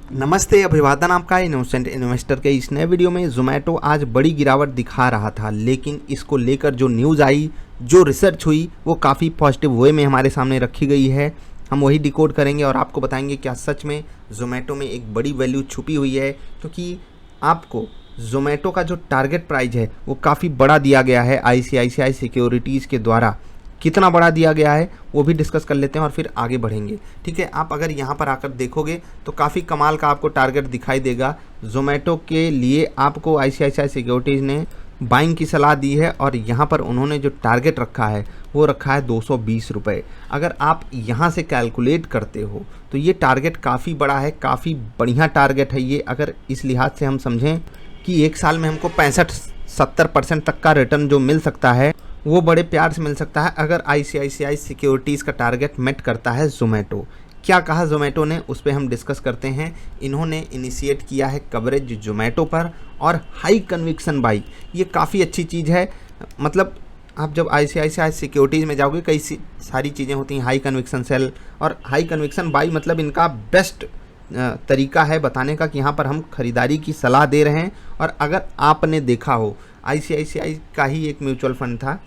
नमस्ते, अभिवादन आपका इनोसेंट इन्वेस्टर के इस नए वीडियो में। ज़ोमैटो आज बड़ी गिरावट दिखा रहा था, लेकिन इसको लेकर जो न्यूज़ आई, जो रिसर्च हुई, वो काफ़ी पॉजिटिव वे में हमारे सामने रखी गई है। हम वही डिकोड करेंगे और आपको बताएंगे क्या सच में ज़ोमैटो में एक बड़ी वैल्यू छुपी हुई है, क्योंकि आपको ज़ोमैटो का जो टारगेट प्राइस है वो काफ़ी बड़ा दिया गया है आईसीआईसीआई सिक्योरिटीज़ के द्वारा। कितना बड़ा दिया गया है वो भी डिस्कस कर लेते हैं और फिर आगे बढ़ेंगे। ठीक है, आप अगर यहाँ पर आकर देखोगे तो काफ़ी कमाल का आपको टारगेट दिखाई देगा। ज़ोमैटो के लिए आपको आईसीआईसीआई सिक्योरिटीज़ ने बाइंग की सलाह दी है और यहाँ पर उन्होंने जो टारगेट रखा है वो रखा है 220 रुपये। अगर आप यहाँ से कैलकुलेट करते हो तो ये टारगेट काफ़ी बड़ा है, काफ़ी बढ़िया टारगेट है ये। अगर इस लिहाज से हम समझें कि एक साल में हमको 65-70% तक का रिटर्न जो मिल सकता है वो बड़े प्यार से मिल सकता है, अगर आईसीआईसीआई सिक्योरिटीज़ का टारगेट मेट करता है ज़ोमैटो। क्या कहा ज़ोमैटो ने, उस पर हम डिस्कस करते हैं। इन्होंने इनिशिएट किया है कवरेज ज़ोमैटो पर और हाई कन्विक्शन बाई। ये काफ़ी अच्छी चीज़ है। मतलब आप जब आईसीआईसीआई सिक्योरिटीज़ में जाओगे कई सारी चीज़ें होती हैं, हाई कन्विक्शन सेल और हाई कन्विक्शन बाई। मतलब इनका बेस्ट तरीका है बताने का कि यहाँ पर हम खरीदारी की सलाह दे रहे हैं। और अगर आपने देखा हो, आईसीआईसीआई का ही एक म्यूचुअल फंड था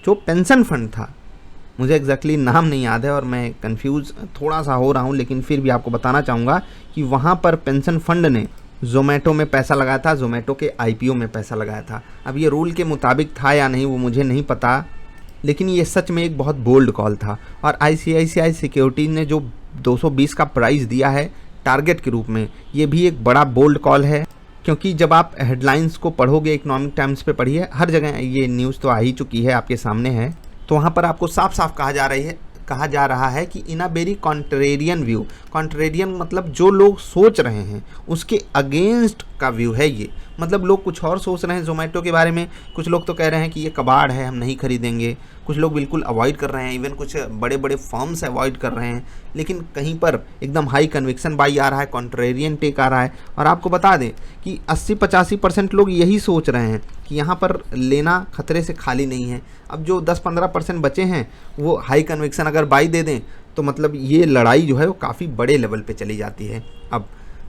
जो पेंशन फंड था, मुझे एग्जैक्टली नाम नहीं याद है और मैं कंफ्यूज थोड़ा सा हो रहा हूँ, लेकिन फिर भी आपको बताना चाहूँगा कि वहाँ पर पेंशन फंड ने ज़ोमैटो में पैसा लगाया था, ज़ोमैटो के आईपीओ में पैसा लगाया था। अब ये रूल के मुताबिक था या नहीं वो मुझे नहीं पता, लेकिन ये सच में एक बहुत बोल्ड कॉल था। और आईसीआईसीआई सिक्योरिटीज़ ने जो 220 का प्राइस दिया है टारगेट के रूप में, ये भी एक बड़ा बोल्ड कॉल है। क्योंकि जब आप हेडलाइंस को पढ़ोगे, इकोनॉमिक टाइम्स पे पढ़िए, हर जगह ये न्यूज़ तो आ ही चुकी है, आपके सामने है, तो वहाँ पर आपको साफ साफ कहा जा रहा है कि in a very contrarian view. Contrarian मतलब जो लोग सोच रहे हैं उसके अगेंस्ट का व्यू है ये। मतलब लोग कुछ और सोच रहे हैं ज़ोमैटो के बारे में। कुछ लोग तो कह रहे हैं कि ये कबाड़ है, हम नहीं खरीदेंगे। कुछ लोग बिल्कुल अवॉइड कर रहे हैं, इवन कुछ बड़े बड़े फर्म्स अवॉइड कर रहे हैं। लेकिन कहीं पर एकदम हाई कन्विक्शन बाई आ रहा है, कॉन्ट्रेरियन टेक आ रहा है। और आपको बता दें कि 80-85% लोग यही सोच रहे हैं कि यहाँ पर लेना खतरे से खाली नहीं है। अब जो 10-15% बचे हैं वो हाई कन्विक्शन अगर बाई दे दें तो मतलब ये लड़ाई जो है वो काफ़ी बड़े लेवल पे चली जाती है। अब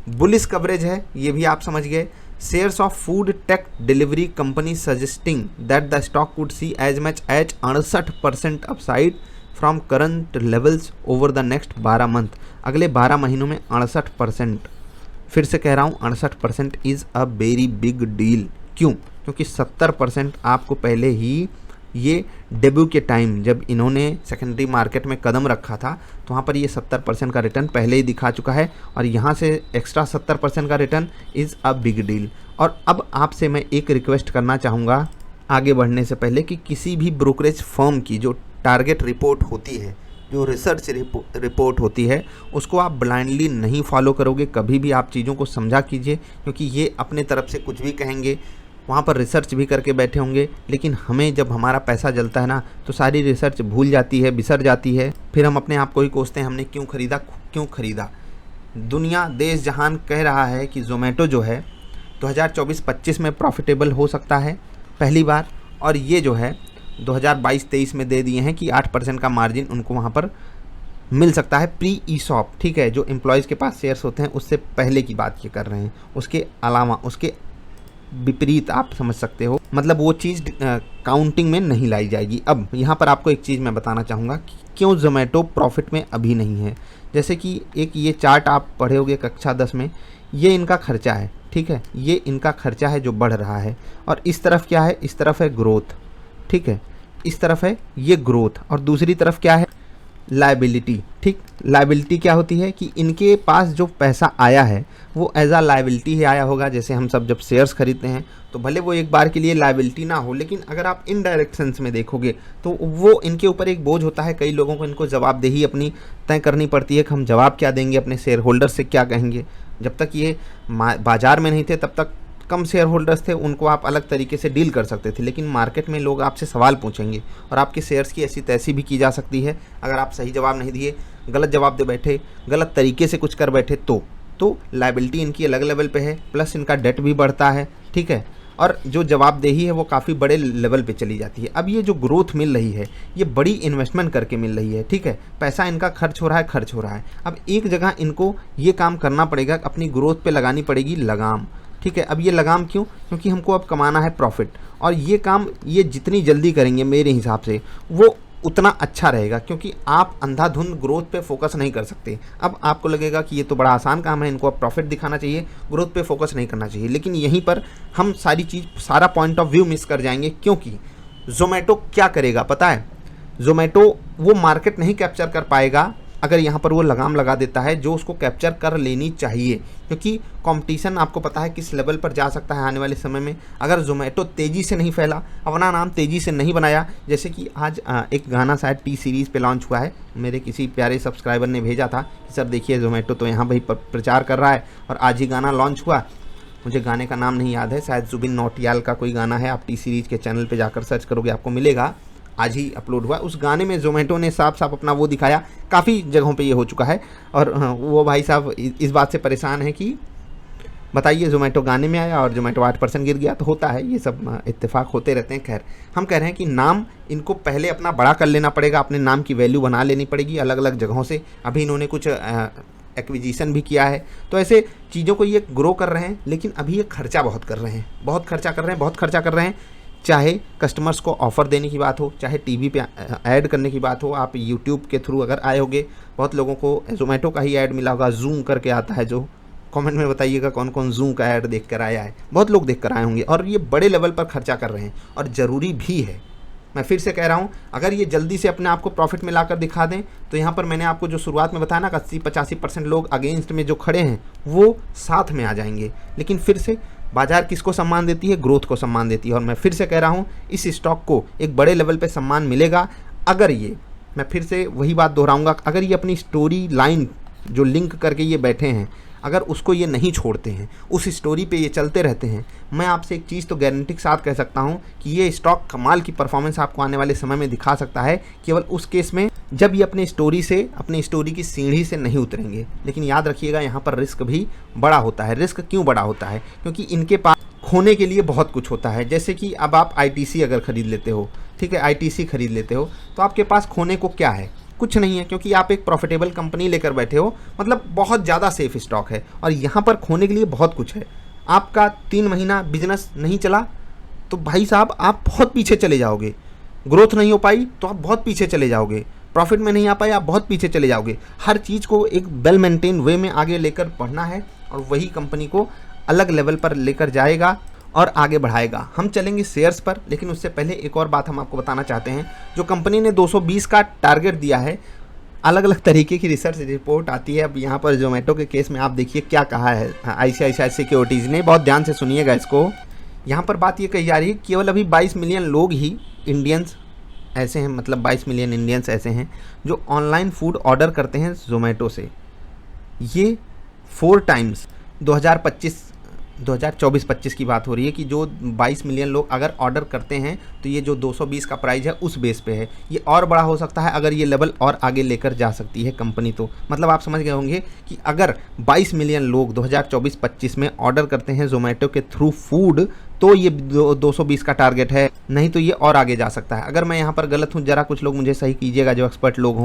बुलिश कवरेज है, ये भी आप समझ गए। Shares of food tech delivery company suggesting that the stock could see as much as 68% upside from current levels over the next 12 month. अगले 12 महीनों में 68%, फिर से कह रहा हूँ 68% is a very big deal. क्यों? क्योंकि 70% आपको पहले ही ये डेब्यू के टाइम जब इन्होंने सेकेंडरी मार्केट में कदम रखा था तो वहाँ पर ये 70% का रिटर्न पहले ही दिखा चुका है, और यहाँ से एक्स्ट्रा 70% का return is a big deal. और अब आपसे मैं एक रिक्वेस्ट करना चाहूँगा आगे बढ़ने से पहले कि किसी भी ब्रोकरेज फर्म की जो टारगेट रिपोर्ट होती है, जो रिसर्च रिपोर्ट होती है, उसको आप ब्लाइंडली नहीं फॉलो करोगे। कभी भी आप चीज़ों को समझा कीजिए, क्योंकि ये अपने तरफ से कुछ भी कहेंगे, वहाँ पर रिसर्च भी करके बैठे होंगे, लेकिन हमें जब हमारा पैसा जलता है ना तो सारी रिसर्च भूल जाती है, बिसर जाती है। फिर हम अपने आप को ही कोसते हैं हमने क्यों खरीदा। दुनिया देश जहान कह रहा है कि ज़ोमैटो जो है 2024-25 में प्रॉफिटेबल हो सकता है पहली बार, और ये जो है 2022-23 में दे दिए हैं कि 8% का मार्जिन उनको वहाँ पर मिल सकता है प्री ईसॉप। ठीक है, जो एम्प्लॉयज़ के पास शेयर्स होते हैं उससे पहले की बात ये कर रहे हैं। उसके अलावा उसके विपरीत आप समझ सकते हो, मतलब वो चीज़ काउंटिंग में नहीं लाई जाएगी। अब यहाँ पर आपको एक चीज़ मैं बताना चाहूँगा कि क्यों ज़ोमैटो प्रॉफिट में अभी नहीं है। जैसे कि एक ये चार्ट आप पढ़े होगे कक्षा 10 में, ये इनका खर्चा है। ठीक है, ये इनका खर्चा है जो बढ़ रहा है, और इस तरफ क्या है, इस तरफ है ग्रोथ। ठीक है, इस तरफ है ये ग्रोथ, और दूसरी तरफ क्या है, लायबिलिटी। ठीक, लायबिलिटी क्या होती है कि इनके पास जो पैसा आया है वो एज आ लायबिलिटी ही आया होगा। जैसे हम सब जब शेयर्स खरीदते हैं तो भले वो एक बार के लिए लायबिलिटी ना हो, लेकिन अगर आप इनडायरेक्ट सेंस में देखोगे तो वो इनके ऊपर एक बोझ होता है। कई लोगों को इनको जवाबदेही अपनी तय करनी पड़ती है कि हम जवाब क्या देंगे, अपने शेयर होल्डर से क्या कहेंगे। जब तक ये बाजार में नहीं थे तब तक कम शेयर होल्डर्स थे, उनको आप अलग तरीके से डील कर सकते थे, लेकिन मार्केट में लोग आपसे सवाल पूछेंगे और आपके शेयर्स की ऐसी तैसी भी की जा सकती है। अगर आप सही जवाब नहीं दिए, गलत जवाब दे बैठे, गलत तरीके से कुछ कर बैठे तो लायबिलिटी इनकी अलग लेवल पे है, प्लस इनका डेट भी बढ़ता है। ठीक है, और जो जवाबदेही है वो काफ़ी बड़े लेवल पे चली जाती है। अब ये जो ग्रोथ मिल रही है ये बड़ी इन्वेस्टमेंट करके मिल रही है, ठीक है, पैसा इनका खर्च हो रहा है। अब एक जगह इनको ये काम करना पड़ेगा, अपनी ग्रोथ पे लगानी पड़ेगी लगाम, ठीक है। अब ये लगाम क्यों? क्योंकि हमको अब कमाना है प्रॉफिट, और ये काम ये जितनी जल्दी करेंगे मेरे हिसाब से वो उतना अच्छा रहेगा, क्योंकि आप अंधाधुंध ग्रोथ पे फोकस नहीं कर सकते। अब आपको लगेगा कि ये तो बड़ा आसान काम है, इनको अब प्रॉफिट दिखाना चाहिए, ग्रोथ पे फोकस नहीं करना चाहिए, लेकिन यहीं पर हम सारा पॉइंट ऑफ व्यू मिस कर जाएंगे। क्योंकि ज़ोमैटो क्या करेगा पता है? ज़ोमैटो वो मार्केट नहीं कैप्चर कर पाएगा अगर यहाँ पर वो लगाम लगा देता है जो उसको कैप्चर कर लेनी चाहिए, क्योंकि कंपटीशन आपको पता है किस लेवल पर जा सकता है आने वाले समय में। अगर ज़ोमैटो तेज़ी से नहीं फैला, अपना नाम तेज़ी से नहीं बनाया, जैसे कि आज एक गाना शायद टी सीरीज़ पे लॉन्च हुआ है, मेरे किसी प्यारे सब्सक्राइबर ने भेजा था कि सर देखिए ज़ोमैटो तो यहाँ भाई प्रचार कर रहा है और आज ही गाना लॉन्च हुआ। मुझे गाने का नाम नहीं याद है, शायद जुबिन नौटियाल का कोई गाना है, आप टी सीरीज़ के चैनल पर जाकर सर्च करोगे आपको मिलेगा, आज ही अपलोड हुआ। उस गाने में ज़ोमैटो ने साफ साफ अपना वो दिखाया, काफ़ी जगहों पे ये हो चुका है, और वो भाई साहब इस बात से परेशान है कि बताइए ज़ोमैटो गाने में आया और ज़ोमैटो 8% गिर गया, तो होता है, ये सब इत्तेफाक होते रहते हैं। खैर, हम कह रहे हैं कि नाम इनको पहले अपना बड़ा कर लेना पड़ेगा, अपने नाम की वैल्यू बना लेनी पड़ेगी अलग अलग जगहों से। अभी इन्होंने कुछ एक्विजिशन भी किया है, तो ऐसे चीज़ों को ये ग्रो कर रहे हैं, लेकिन अभी ये खर्चा बहुत कर रहे हैं। चाहे कस्टमर्स को ऑफ़र देने की बात हो, चाहे टीवी पे ऐड करने की बात हो, आप यूट्यूब के थ्रू अगर आए होंगे, बहुत लोगों को ज़ोमैटो का ही ऐड मिला होगा, जूम करके आता है, जो कमेंट में बताइएगा कौन कौन जूम का ऐड देख कर आया है। बहुत लोग देख कर आए होंगे, और ये बड़े लेवल पर खर्चा कर रहे हैं और ज़रूरी भी है। मैं फिर से कह रहा हूँ, अगर ये जल्दी से अपने आप को प्रॉफिट में ला कर दिखा दें, तो यहाँ पर मैंने आपको जो शुरुआत में बताया ना कि 80-85% लोग अगेंस्ट में जो खड़े हैं वो साथ में आ जाएंगे। लेकिन फिर से बाजार किसको सम्मान देती है? ग्रोथ को सम्मान देती है। और मैं फिर से कह रहा हूँ, इस स्टॉक को एक बड़े लेवल पे सम्मान मिलेगा अगर ये, मैं फिर से वही बात दोहराऊंगा, अगर ये अपनी स्टोरी लाइन जो लिंक करके ये बैठे हैं, अगर उसको ये नहीं छोड़ते हैं, उस स्टोरी पे ये चलते रहते हैं, मैं आपसे एक चीज़ तो गारंटी के साथ कह सकता हूँ कि ये स्टॉक कमाल की परफॉर्मेंस आपको आने वाले समय में दिखा सकता है, केवल उस केस में जब ये अपनी स्टोरी की सीढ़ी से नहीं उतरेंगे। लेकिन याद रखिएगा, यहाँ पर रिस्क भी बड़ा होता है। रिस्क क्यों बड़ा होता है? क्योंकि इनके पास खोने के लिए बहुत कुछ होता है। जैसे कि अब आप ITC अगर ख़रीद लेते हो, ठीक है, ITC खरीद लेते हो, तो आपके पास खोने को क्या है? कुछ नहीं है, क्योंकि आप एक प्रॉफिटेबल कंपनी लेकर बैठे हो, मतलब बहुत ज़्यादा सेफ स्टॉक है। और यहाँ पर खोने के लिए बहुत कुछ है। आपका 3 महीना बिजनेस नहीं चला तो भाई साहब आप बहुत पीछे चले जाओगे, ग्रोथ नहीं हो पाई तो आप बहुत पीछे चले जाओगे, प्रॉफिट में नहीं आ पाए आप बहुत पीछे चले जाओगे। हर चीज़ को एक वेल मेंटेन वे में आगे लेकर बढ़ना है, और वही कंपनी को अलग लेवल पर लेकर जाएगा और आगे बढ़ाएगा। हम चलेंगे शेयर्स पर, लेकिन उससे पहले एक और बात हम आपको बताना चाहते हैं। जो कंपनी ने 220 का टारगेट दिया है, अलग अलग तरीके की रिसर्च रिपोर्ट आती है। अब यहाँ पर ज़ोमैटो के केस में आप देखिए क्या कहा है ICICI सिक्योरिटीज़ ने, बहुत ध्यान से सुनिएगा इसको। यहाँ पर बात ये कही जा रही है, केवल अभी 22 मिलियन लोग ही इंडियंस ऐसे हैं, मतलब 22 मिलियन इंडियंस ऐसे हैं जो ऑनलाइन फूड ऑर्डर करते हैं ज़ोमैटो से। ये 4 टाइम्स 2024-25 की बात हो रही है कि जो 22 मिलियन लोग अगर ऑर्डर करते हैं, तो ये जो 220 का प्राइस है उस बेस पे है। ये और बड़ा हो सकता है अगर ये लेवल और आगे लेकर जा सकती है कंपनी। तो मतलब आप समझ गए होंगे कि अगर 22 मिलियन लोग 2024-25 में ऑर्डर करते हैं ज़ोमैटो के थ्रू फूड, तो ये 220 का टारगेट है, नहीं तो ये और आगे जा सकता है। अगर मैं यहाँ पर गलत हूँ, ज़रा कुछ लोग मुझे सही कीजिएगा जो एक्सपर्ट लोग हों।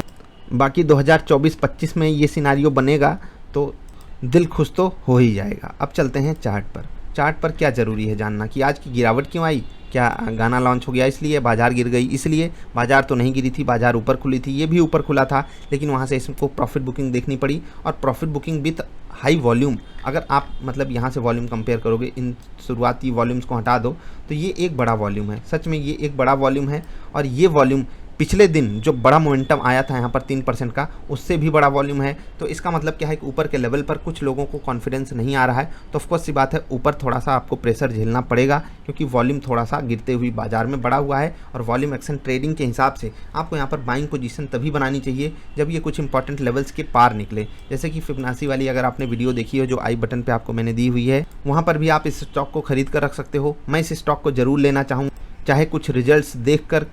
बाकी 2024-25 में ये सिनारियो बनेगा तो दिल खुश तो हो ही जाएगा। अब चलते हैं चार्ट पर। चार्ट पर क्या ज़रूरी है जानना कि आज की गिरावट क्यों आई? क्या गाना लॉन्च हो गया इसलिए? बाज़ार गिर गई इसलिए? बाज़ार तो नहीं गिरी थी, बाज़ार ऊपर खुली थी, ये भी ऊपर खुला था, लेकिन वहाँ से इसको प्रॉफिट बुकिंग देखनी पड़ी, और profit booking with high volume. अगर आप मतलब यहाँ से वॉल्यूम कंपेयर करोगे, इन शुरुआती वॉल्यूम्स को हटा दो, तो ये एक बड़ा वॉल्यूम है। सच में ये एक बड़ा वॉल्यूम है, और ये वॉल्यूम पिछले दिन जो बड़ा मोमेंटम आया था यहाँ पर 3% का, उससे भी बड़ा वॉल्यूम है। तो इसका मतलब क्या है कि ऊपर के लेवल पर कुछ लोगों को कॉन्फिडेंस नहीं आ रहा है, तो ऑफकोर्स सी बात है ऊपर थोड़ा सा आपको प्रेशर झेलना पड़ेगा, क्योंकि वॉल्यूम थोड़ा सा गिरते हुए बाजार में बढ़ा हुआ है। और वॉल्यूम एक्शन ट्रेडिंग के हिसाब से आपको यहाँ पर बाइंग पोजीशन तभी बनानी चाहिए जब ये कुछ इंपॉर्टेंट लेवल्स के पार निकले। जैसे कि फिबोनाची वाली अगर आपने वीडियो देखी हो जो आई बटन पर आपको मैंने दी हुई है, वहाँ पर भी आप इस स्टॉक को खरीद कर रख सकते हो। मैं इस स्टॉक को ज़रूर लेना चाहूँ, चाहे कुछ रिजल्ट्स देख कर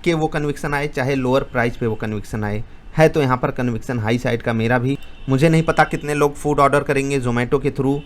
के वो कन्विक्शन आए, चाहे लोअर प्राइस पे वो कन्विक्शन आए। है तो यहाँ पर कन्विक्शन हाई साइड का मेरा भी। मुझे नहीं पता कितने लोग फूड ऑर्डर करेंगे ज़ोमैटो के थ्रू,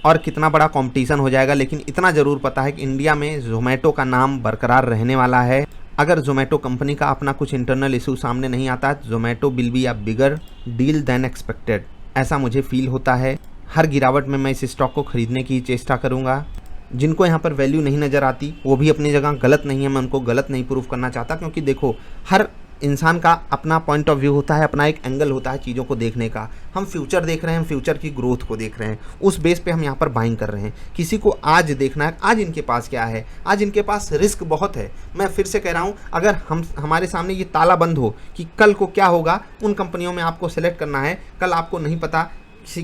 और कितना बड़ा कंपटीशन हो जाएगा, लेकिन इतना ज़रूर पता है कि इंडिया में ज़ोमैटो का नाम बरकरार रहने वाला है। अगर ज़ोमैटो कंपनी का अपना कुछ इंटरनल इशू सामने नहीं आता है, Zomato will be a bigger deal then expected, ऐसा मुझे फील होता है। हर गिरावट में मैं इस स्टॉक को खरीदने की चेष्टा करूंगा। जिनको यहाँ पर वैल्यू नहीं नज़र आती वो भी अपनी जगह गलत नहीं है, मैं उनको गलत नहीं प्रूव करना चाहता, क्योंकि देखो हर इंसान का अपना पॉइंट ऑफ व्यू होता है, अपना एक एंगल होता है चीज़ों को देखने का। हम फ्यूचर देख रहे हैं, हम फ्यूचर की ग्रोथ को देख रहे हैं, उस बेस पे हम यहाँ पर बाइंग कर रहे हैं। किसी को आज देखना है आज इनके पास क्या है, आज इनके पास रिस्क बहुत है। मैं फिर से कह रहा हूँ, अगर हमारे सामने ये ताला बंद हो कि कल को क्या होगा, उन कंपनियों में आपको सेलेक्ट करना है। कल आपको नहीं पता,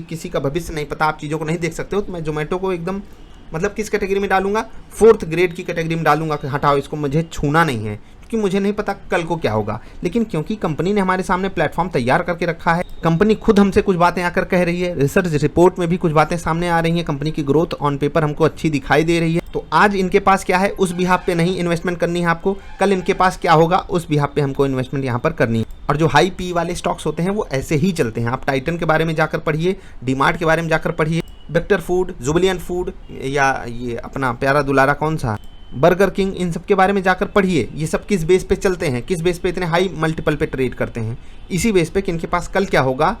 किसी का भविष्य नहीं पता, आप चीज़ों को नहीं देख सकते हो, तो मैं ज़ोमैटो को एकदम मतलब किस कैटेगरी में डालूंगा, 4th ग्रेड की कैटेगरी में डालूंगा कि हटाओ इसको, मुझे छूना नहीं है, क्योंकि मुझे नहीं पता कल को क्या होगा। लेकिन क्योंकि कंपनी ने हमारे सामने प्लेटफॉर्म तैयार करके रखा है, कंपनी खुद हमसे कुछ बातें आकर कह रही है, रिसर्च रिपोर्ट में भी कुछ बातें सामने आ रही हैं, कंपनी की ग्रोथ ऑन पेपर हमको अच्छी दिखाई दे रही है, तो आज इनके पास क्या है उस बिहाफ पे नहीं इन्वेस्टमेंट करनी है आपको, कल इनके पास क्या होगा उस बिहाफ पे हमको इन्वेस्टमेंट यहाँ पर करनी है। और जो हाई पी वाले स्टॉक्स होते हैं वो ऐसे ही चलते हैं। आप टाइटन के बारे में जाकर पढ़िए, डीमार्ट के बारे में जाकर पढ़िए, वेक्टर फूड, जुबिलियंट फूड, या ये अपना प्यारा दुलारा कौन सा, बर्गर किंग, इन सब के बारे में जाकर पढ़िए। ये सब किस बेस पे चलते हैं, किस बेस पे इतने हाई मल्टीपल पे ट्रेड करते हैं, इसी बेस पे कि इनके पास कल क्या होगा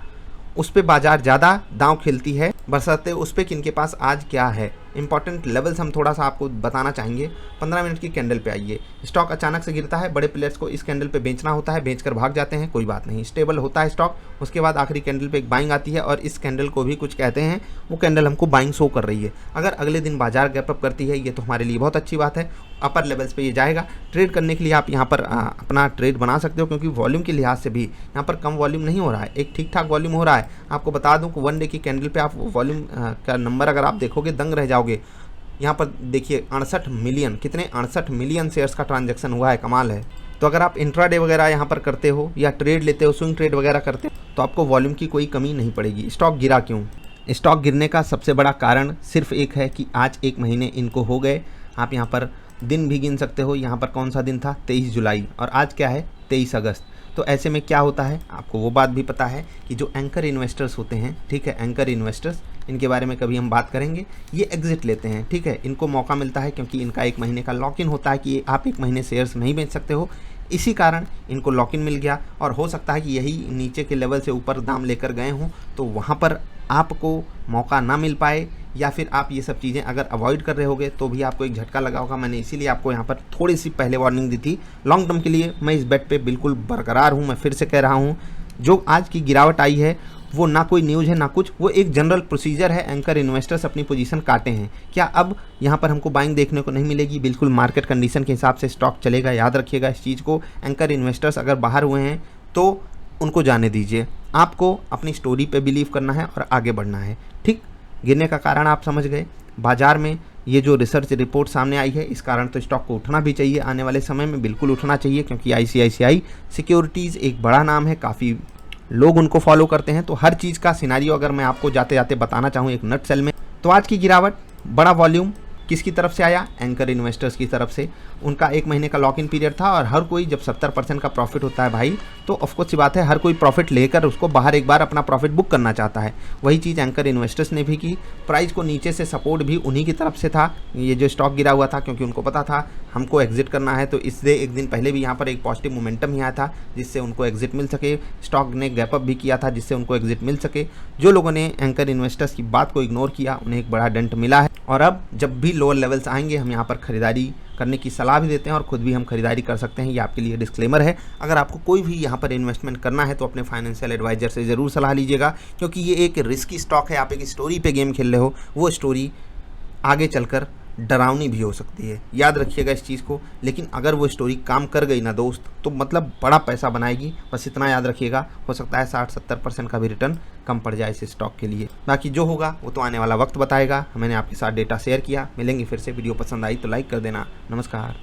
उस पे बाजार ज़्यादा दांव खेलती है, बरसाते उस पे कि इनके पास आज क्या है। इंपॉर्टेंट लेवल्स हम थोड़ा सा आपको बताना चाहेंगे। 15 मिनट की कैंडल पे आइए, स्टॉक अचानक से गिरता है, बड़े प्लेयर्स को इस कैंडल पे बेचना होता है, बेचकर भाग जाते हैं, कोई बात नहीं, स्टेबल होता है स्टॉक। उसके बाद आखिरी कैंडल पे एक बाइंग आती है और इस कैंडल को भी कुछ कहते हैं, वो कैंडल हमको बाइंग शो कर रही है। अगर अगले दिन बाजार गैप अप करती है, ये तो हमारे लिए बहुत अच्छी बात है, अपर लेवल्स पे ये जाएगा। ट्रेड करने के लिए आप यहाँ पर अपना ट्रेड बना सकते हो, क्योंकि वॉल्यूम के लिहाज से भी यहाँ पर कम वॉल्यूम नहीं हो रहा है, एक ठीक ठाक वॉल्यूम हो रहा है। आपको बता दूँ कि 1 डे की कैंडल पे आप वॉल्यूम का नंबर अगर आप देखोगे दंग रह जाओगे। यहाँ पर देखिए 68 मिलियन, कितने 68 मिलियन शेयर्स का ट्रांजैक्शन हुआ है, कमाल है। तो अगर आप इंट्राडे वगैरह यहाँ पर करते हो या ट्रेड लेते हो, स्विंग ट्रेड वगैरह करते हो, तो आपको वॉल्यूम की कोई कमी नहीं पड़ेगी। स्टॉक गिरा क्यों? स्टॉक गिरने का सबसे बड़ा कारण सिर्फ एक है कि आज 1 महीने इनको हो गए। आप यहाँ पर दिन भी गिन सकते हो, यहाँ पर कौन सा दिन था, 23 जुलाई, और आज क्या है 23 अगस्त। तो ऐसे में क्या होता है, आपको वो बात भी पता है कि जो एंकर इन्वेस्टर्स होते हैं, ठीक है, एंकर इन्वेस्टर्स, इनके बारे में कभी हम बात करेंगे, ये एग्जिट लेते हैं, ठीक है, इनको मौका मिलता है क्योंकि इनका 1 महीने का लॉक इन होता है कि आप 1 महीने शेयर्स नहीं बेच सकते हो। इसी कारण इनको लॉक इन मिल गया, और हो सकता है कि यही नीचे के लेवल से ऊपर दाम लेकर गए हों, तो वहाँ पर आपको मौका ना मिल पाए, या फिर आप ये सब चीज़ें अगर अवॉइड कर रहे होगे तो भी आपको एक झटका लगा होगा। मैंने इसीलिए आपको यहाँ पर थोड़ी सी पहले वार्निंग दी थी। लॉन्ग टर्म के लिए मैं इस बेट पे बिल्कुल बरकरार हूँ। मैं फिर से कह रहा हूँ, जो आज की गिरावट आई है वो ना कोई न्यूज़ है ना कुछ, वो एक जनरल प्रोसीजर है। एंकर इन्वेस्टर्स अपनी पोजीशन काटे हैं। क्या अब यहाँ पर हमको बाइंग देखने को नहीं मिलेगी? बिल्कुल मार्केट कंडीशन के हिसाब से स्टॉक चलेगा, याद रखिएगा इस चीज़ को। एंकर इन्वेस्टर्स अगर बाहर हुए हैं तो उनको जाने दीजिए, आपको अपनी स्टोरी पे बिलीव करना है और आगे बढ़ना है, ठीक। गिरने का कारण आप समझ गए। बाजार में ये जो रिसर्च रिपोर्ट सामने आई है, इस कारण तो स्टॉक को उठना भी चाहिए, आने वाले समय में बिल्कुल उठना चाहिए, क्योंकि ICICI सिक्योरिटीज़ एक बड़ा नाम है, काफ़ी लोग उनको फॉलो करते हैं। तो हर चीज़ का सिनारियो अगर मैं आपको जाते जाते बताना चाहूँ एक नट सेल में, तो आज की गिरावट, बड़ा वॉल्यूम किसकी तरफ से आया? एंकर इन्वेस्टर्स की तरफ से। उनका 1 महीने का लॉक इन पीरियड था, और हर कोई जब 70% का प्रॉफिट होता है भाई, तो ऑफकोर्स सी बात है हर कोई प्रॉफिट लेकर उसको बाहर एक बार अपना प्रॉफिट बुक करना चाहता है। वही चीज़ एंकर इन्वेस्टर्स ने भी की। प्राइस को नीचे से सपोर्ट भी उन्हीं की तरफ से था, ये जो स्टॉक गिरा हुआ था, क्योंकि उनको पता था हमको एग्जिट करना है। तो इससे एक दिन पहले भी यहाँ पर एक पॉजिटिव मोमेंटम ही आया था, जिससे उनको एग्जिट मिल सके। स्टॉक ने गैप अप भी किया था, जिससे उनको एग्जिट मिल सके। जो लोगों ने एंकर इन्वेस्टर्स की बात को इग्नोर किया, उन्हें एक बड़ा डंट मिला है। और अब जब भी लोअर लेवल्स आएंगे, हम यहाँ पर खरीदारी करने की सलाह भी देते हैं, और खुद भी हम खरीदारी कर सकते हैं। ये आपके लिए डिस्क्लेमर है। अगर आपको कोई भी यहाँ पर इन्वेस्टमेंट करना है तो अपने फाइनेंशियल एडवाइजर से ज़रूर सलाह लीजिएगा, क्योंकि ये एक रिस्की स्टॉक है। आप एक स्टोरी पे गेम खेल रहे हो, वो स्टोरी आगे चलकर डरावनी भी हो सकती है, याद रखिएगा इस चीज़ को। लेकिन अगर वो स्टोरी काम कर गई ना दोस्त, तो मतलब बड़ा पैसा बनाएगी। बस इतना याद रखिएगा। हो सकता है 60-70% का भी रिटर्न कम पड़ जाए इस स्टॉक के लिए। बाकी जो होगा वो तो आने वाला वक्त बताएगा। मैंने आपके साथ डेटा शेयर किया। मिलेंगे फिर से। वीडियो पसंद आई तो लाइक कर देना। नमस्कार।